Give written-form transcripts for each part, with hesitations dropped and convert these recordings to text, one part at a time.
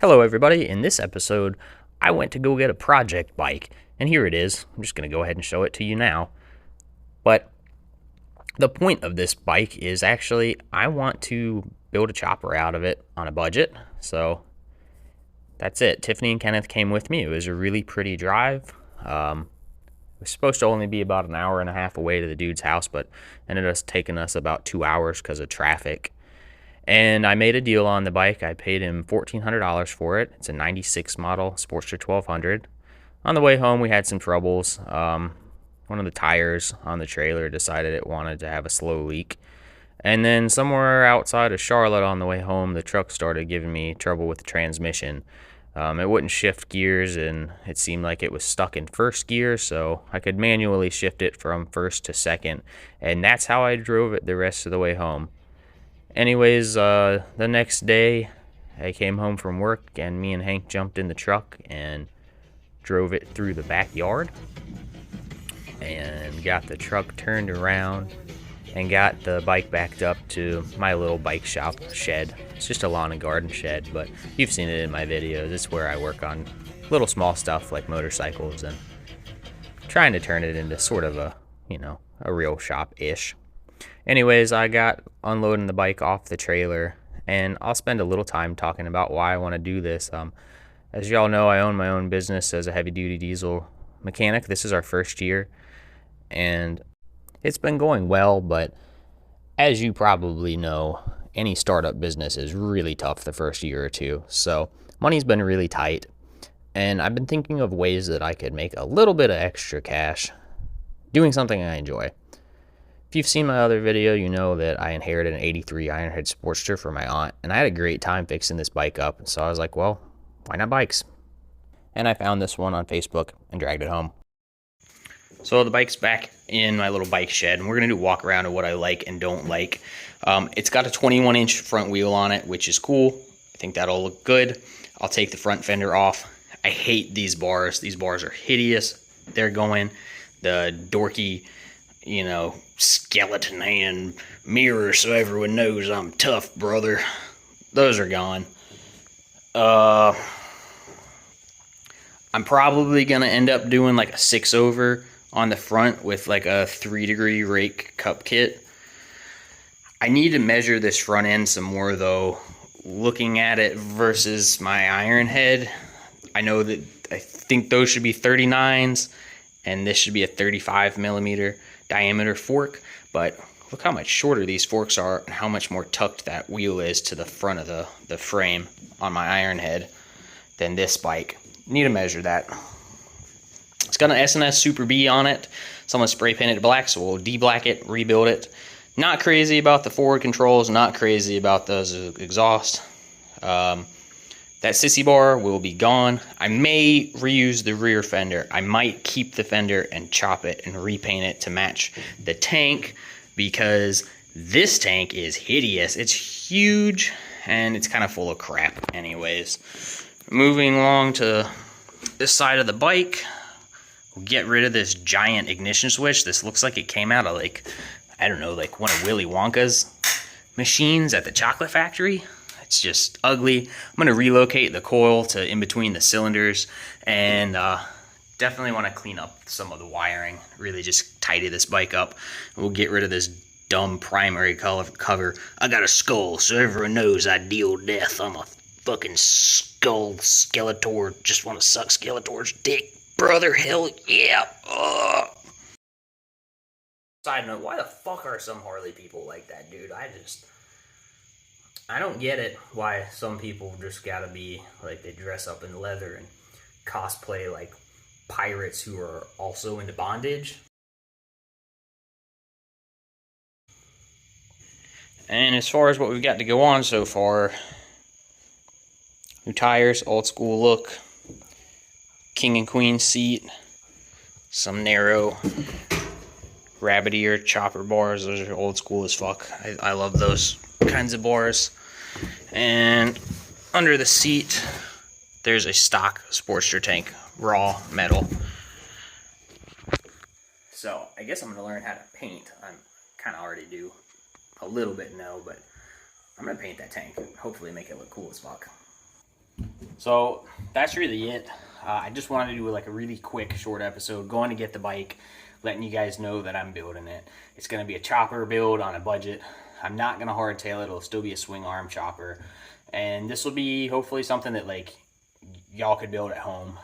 Hello everybody, in this episode I went to go get a project bike, and here it is. I'm just going to go ahead and show it to you now. But the point of this bike is actually I want to build a chopper out of it on a budget, so that's it. Tiffany and Kenneth came with me. It was a really pretty drive. It was supposed to only be about an hour and a half away to the dude's house, but ended up taking us about 2 hours because of traffic. And I made a deal on the bike. I paid him $1,400 for it. It's a 96 model Sportster 1200. On the way home, we had some troubles. One of the tires on the trailer decided it wanted to have a slow leak. And then somewhere outside of Charlotte on the way home, the truck started giving me trouble with the transmission. It wouldn't shift gears, and it seemed like it was stuck in first gear, so I could manually shift it from first to second. And that's how I drove it the rest of the way home. Anyways, the next day I came home from work and me and Hank jumped in the truck and drove it through the backyard and got the truck turned around and got the bike backed up to my little bike shop shed. It's just a lawn and garden shed, but you've seen it in my videos. It's where I work on little small stuff like motorcycles and trying to turn it into sort of a real shop-ish. Anyways, I got unloading the bike off the trailer, and I'll spend a little time talking about why I want to do this. As y'all know, I own my own business as a heavy-duty diesel mechanic. This is our first year, and it's been going well, but as you probably know, any startup business is really tough the first year or two. So money's been really tight, and I've been thinking of ways that I could make a little bit of extra cash doing something I enjoy. If you've seen my other video, you know that I inherited an 83 Ironhead Sportster from my aunt, and I had a great time fixing this bike up, so I was like, well, why not bikes? And I found this one on Facebook and dragged it home. So the bike's back in my little bike shed, and we're going to do a walk around of what I like and don't like. It's got a 21-inch front wheel on it, which is cool. I think that'll look good. I'll take the front fender off. I hate these bars. These bars are hideous. They're going. The dorky, skeleton hand mirror so everyone knows I'm tough, brother. Those are gone. I'm probably gonna end up doing like a 6-over on the front with like a 3-degree rake cup kit. I need to measure this front end some more though. Looking at it versus my iron head, I know that I think those should be 39s and this should be a 35 millimeter diameter fork, but look how much shorter these forks are and how much more tucked that wheel is to the front of the frame on my iron head than this bike. Need to measure that. It's got an S&S Super B on it. Someone spray painted it black, so we'll de-black it, rebuild it. Not crazy about the forward controls, not crazy about those exhaust. That sissy bar will be gone. I may reuse the rear fender. I might keep the fender and chop it and repaint it to match the tank because this tank is hideous. It's huge and it's kind of full of crap anyways. Moving along to this side of the bike, we'll get rid of this giant ignition switch. This looks like it came out of like one of Willy Wonka's machines at the chocolate factory. It's just ugly. I'm going to relocate the coil to in between the cylinders and definitely want to clean up some of the wiring. Really just tidy this bike up. We'll get rid of this dumb primary cover. I got a skull so everyone knows I deal death. I'm a fucking skull Skeletor. Just want to suck Skeletor's dick. Brother, hell yeah. Side note, why the fuck are some Harley people like that, dude? I don't get it why some people just gotta be like they dress up in leather and cosplay like pirates who are also into bondage. And as far as what we've got to go on so far, new tires, old school look, king and queen seat, some narrow rabbit ear chopper bars. Those are old school as fuck. I love those kinds of bars. And under the seat there's a stock Sportster tank, raw metal. So I guess I'm gonna learn how to paint. I'm kind of already do a little bit now, but I'm gonna paint that tank and hopefully make it look cool as fuck. So that's really it. I just wanted to do like a really quick short episode, going to get the bike, letting you guys know that I'm building it. It's going to be a chopper build on a budget. I'm not going to hardtail it. It'll still be a swing arm chopper. And this will be hopefully something that like y'all could build at home.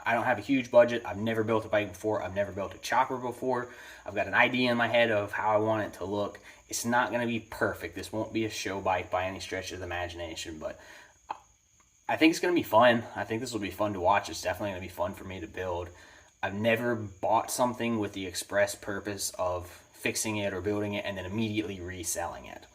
I don't have a huge budget. I've never built a bike before. I've never built a chopper before. I've got an idea in my head of how I want it to look. It's not going to be perfect. This won't be a show bike by any stretch of the imagination, but I think it's going to be fun. I think this will be fun to watch. It's definitely going to be fun for me to build. I've never bought something with the express purpose of fixing it or building it and then immediately reselling it.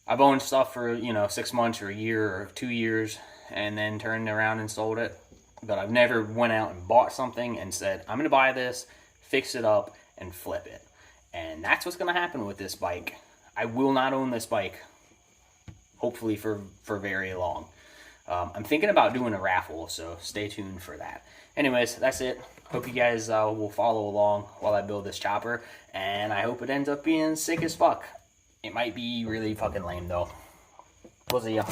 I've owned stuff for, 6 months or a year or 2 years and then turned around and sold it. But I've never went out and bought something and said, I'm going to buy this, fix it up, and flip it. And that's what's going to happen with this bike. I will not own this bike, hopefully for very long. I'm thinking about doing a raffle, so stay tuned for that. Anyways, that's it. Hope you guys will follow along while I build this chopper, and I hope it ends up being sick as fuck. It might be really fucking lame, though. We'll see ya.